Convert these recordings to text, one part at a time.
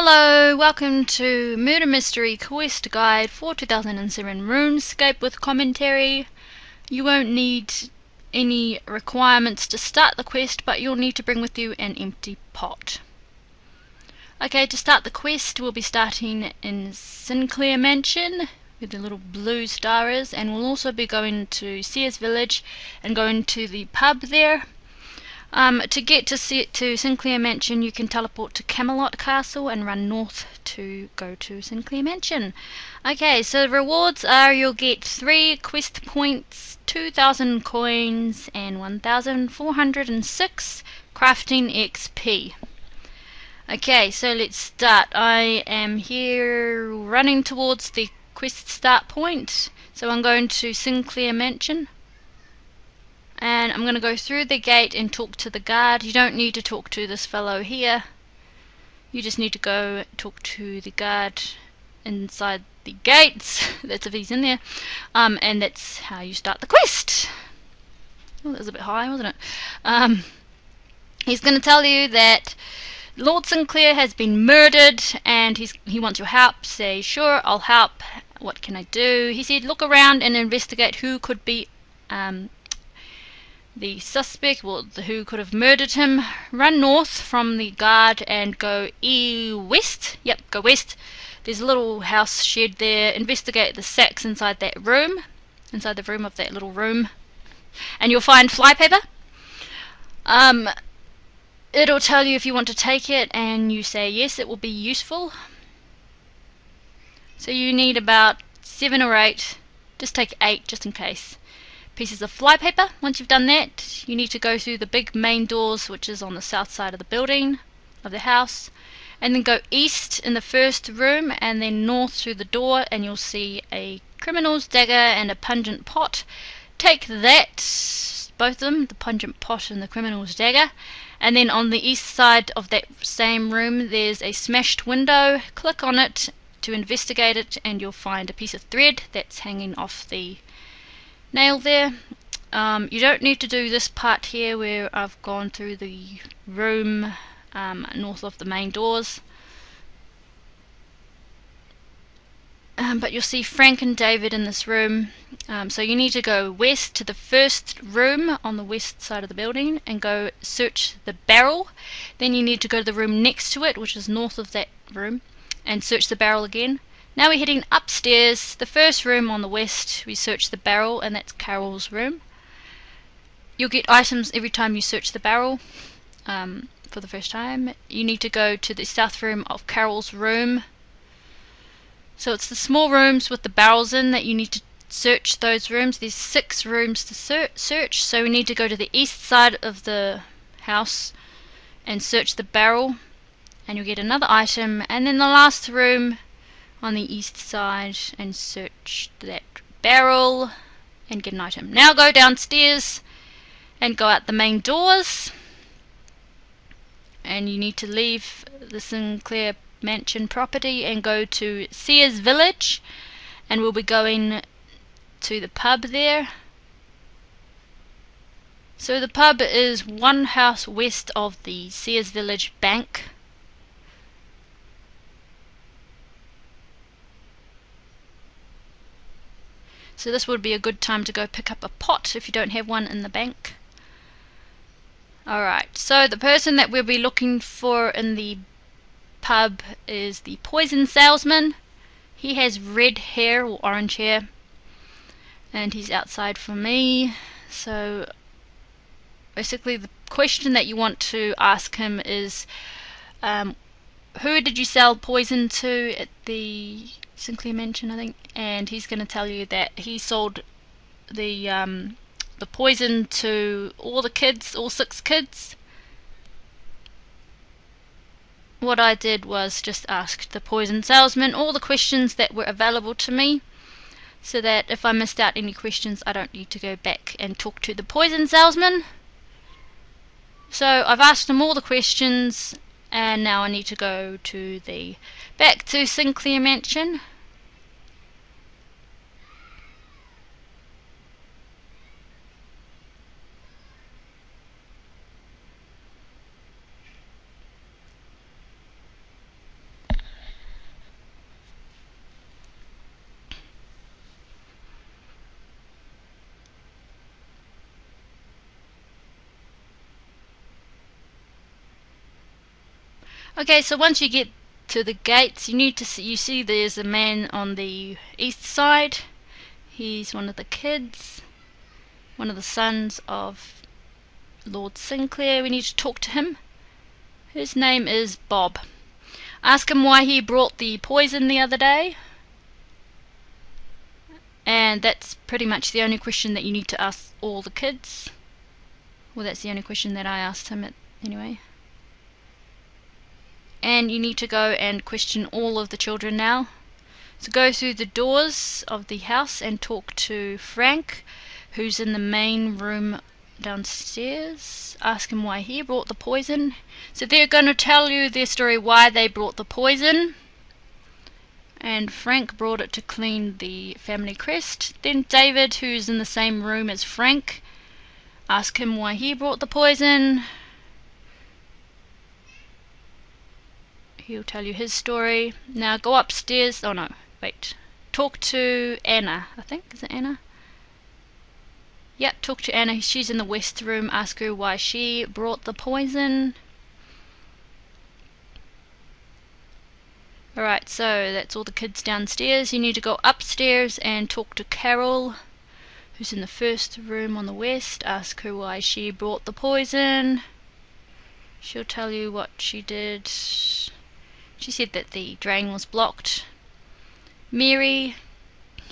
Hello, welcome to Murder Mystery Quest Guide for 2007 RuneScape with commentary. You won't need any requirements to start the quest, but you'll need to bring with you an empty pot. Okay, to start the quest, we'll be starting in Sinclair Mansion, where the little blue star is, and we'll also be going to Sears Village and going to the pub there. To get to Sinclair Mansion, you can teleport to Camelot Castle and run north to go to Sinclair Mansion. Okay, so the rewards are you'll get 3 quest points, 2,000 coins, and 1,406 crafting XP. Okay, so let's start. I am here running towards the quest start point. So I'm going to Sinclair Mansion. And I'm going to go through the gate and talk to the guard. You don't need to talk to this fellow here. You just need to go talk to the guard inside the gates. That's if he's in there. And that's how you start the quest. Oh, that was a bit high, wasn't it? He's going to tell you that Lord Sinclair has been murdered and he wants your help. Say, sure, I'll help. What can I do? He said, look around and investigate who could be the suspect, well, who could have murdered him. Run north from the guard and go west. Yep, go west. There's a little house shed there. Investigate the sacks inside that room, inside the room of that little room, and you'll find flypaper. It'll tell you if you want to take it, and you say yes, it will be useful. So you need about 7 or 8. Just take 8 just in case. Pieces of flypaper. Once you've done that, you need to go through the big main doors, which is on the south side of the building, of the house, and then go east in the first room and then north through the door, and you'll see a criminal's dagger and a pungent pot. Take that, both of them, the pungent pot and the criminal's dagger, and then on the east side of that same room there's a smashed window. Click on it to investigate it and you'll find a piece of thread that's hanging off the nail there. You don't need to do this part here where I've gone through the room north of the main doors, but you'll see Frank and David in this room. So you need to go west to the first room on the west side of the building and go search the barrel. Then you need to go to the room next to it, which is north of that room, and search the barrel again. Now we're heading upstairs. The first room on the west, we search the barrel, and that's Carol's room. You'll get items every time you search the barrel for the first time. You need to go to the south room of Carol's room. So it's the small rooms with the barrels in that you need to search those rooms. There's 6 rooms to search, so we need to go to the east side of the house and search the barrel, and you'll get another item. And then the last room on the east side and search that barrel and get an item. Now go downstairs and go out the main doors, and you need to leave the Sinclair Mansion property and go to Sears Village, and we'll be going to the pub there. So the pub is 1 house west of the Sears Village Bank. So this would be a good time to go pick up a pot if you don't have one in the bank. Alright, so the person that we'll be looking for in the pub is the poison salesman. He has red hair or orange hair, and he's outside for me. So basically the question that you want to ask him is, who did you sell poison to at the Sinclair Mansion, I think? And he's going to tell you that he sold the poison to all the kids, all 6 kids. What I did was just ask the poison salesman all the questions that were available to me, so that if I missed out any questions I don't need to go back and talk to the poison salesman. So I've asked him all the questions, and now I need to go to back to Sinclair Mansion. Okay, so once you get to the gates, you see there's a man on the east side. He's one of the kids, one of the sons of Lord Sinclair. We need to talk to him. His name is Bob. Ask him why he brought the poison the other day. And that's pretty much the only question that you need to ask all the kids. Well, that's the only question that I asked him anyway. And you need to go and question all of the children now. So go through the doors of the house and talk to Frank, who's in the main room downstairs. Ask him why he brought the poison. So they're going to tell you their story why they brought the poison. And Frank brought it to clean the family crest. Then David, who's in the same room as Frank, ask him why he brought the poison. He'll tell you his story. Now go upstairs. Oh no, wait. Talk to Anna, I think. Is it Anna? Yep, talk to Anna. She's in the west room. Ask her why she brought the poison. Alright, so that's all the kids downstairs. You need to go upstairs and talk to Carol, who's in the first room on the west. Ask her why she brought the poison. She'll tell you what she did. She said that the drain was blocked. Mary,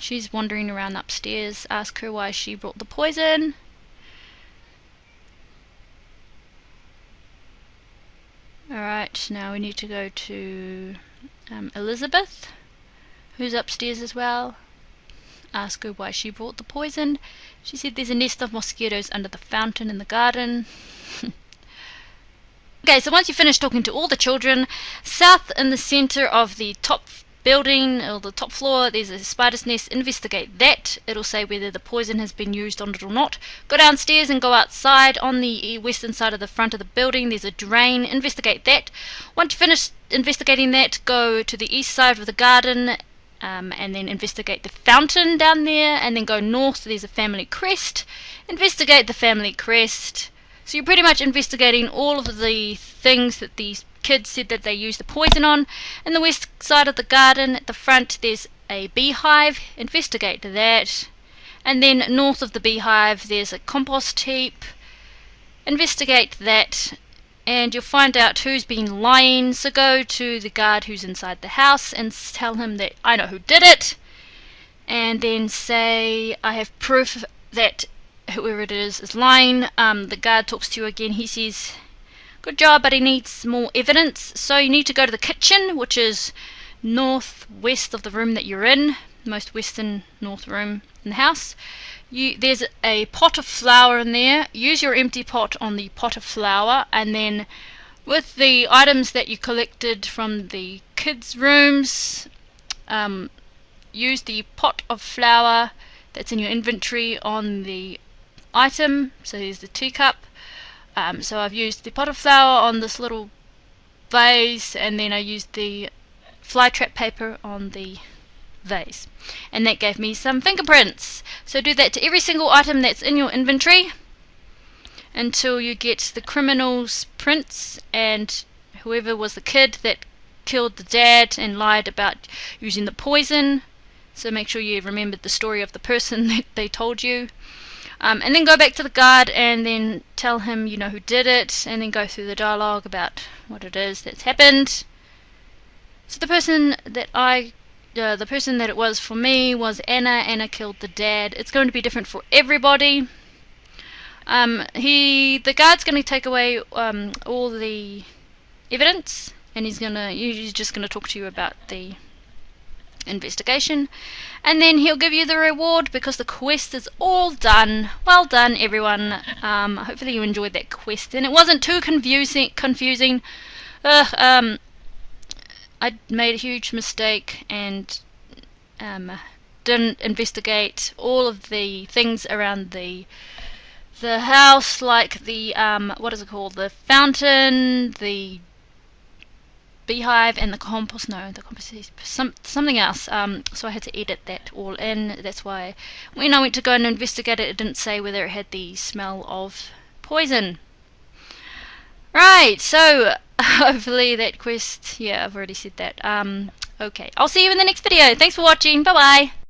she's wandering around upstairs. Ask her why she brought the poison. Alright, now we need to go to Elizabeth, who's upstairs as well. Ask her why she brought the poison. She said there's a nest of mosquitoes under the fountain in the garden. Okay, so once you finish talking to all the children, south in the center of the top building, or the top floor, there's a spider's nest. Investigate that. It'll say whether the poison has been used on it or not. Go downstairs and go outside. On the western side of the front of the building, there's a drain. Investigate that. Once you finish investigating that, go to the east side of the garden, and then investigate the fountain down there, and then go north. There's a family crest. Investigate the family crest. So you're pretty much investigating all of the things that these kids said that they used the poison on. In the west side of the garden, at the front, there's a beehive. Investigate that. And then north of the beehive, there's a compost heap. Investigate that. And you'll find out who's been lying. So go to the guard who's inside the house and tell him that I know who did it. And then say, I have proof that whoever it is lying. The guard talks to you again. He says, good job, but he needs more evidence. So you need to go to the kitchen, which is northwest of the room that you're in, most western north room in the house. There's a pot of flour in there. Use your empty pot on the pot of flour, and then with the items that you collected from the kids' rooms, use the pot of flour that's in your inventory on the item. So here's the teacup. So I've used the pot of flour on this little vase, and then I used the fly trap paper on the vase, and that gave me some fingerprints. So do that to every single item that's in your inventory until you get the criminal's prints and whoever was the kid that killed the dad and lied about using the poison. So make sure you remembered the story of the person that they told you. And then go back to the guard and then tell him you know who did it, and then go through the dialogue about what it is that's happened. So the person that it was for me was Anna. Anna killed the dad. It's going to be different for everybody. The guard's going to take away all the evidence, and he's just going to talk to you about the investigation, and then he'll give you the reward because the quest is all done. Well done, everyone. Hopefully you enjoyed that quest, and it wasn't too confusing. I made a huge mistake and didn't investigate all of the things around the house, like the what is it called, the fountain, the beehive, and the compost is something else. So I had to edit that all in. That's why when I went to go and investigate it, it didn't say whether it had the smell of poison. Right, so hopefully that quest, yeah, I've already said that. Okay, I'll see you in the next video. Thanks for watching. Bye bye.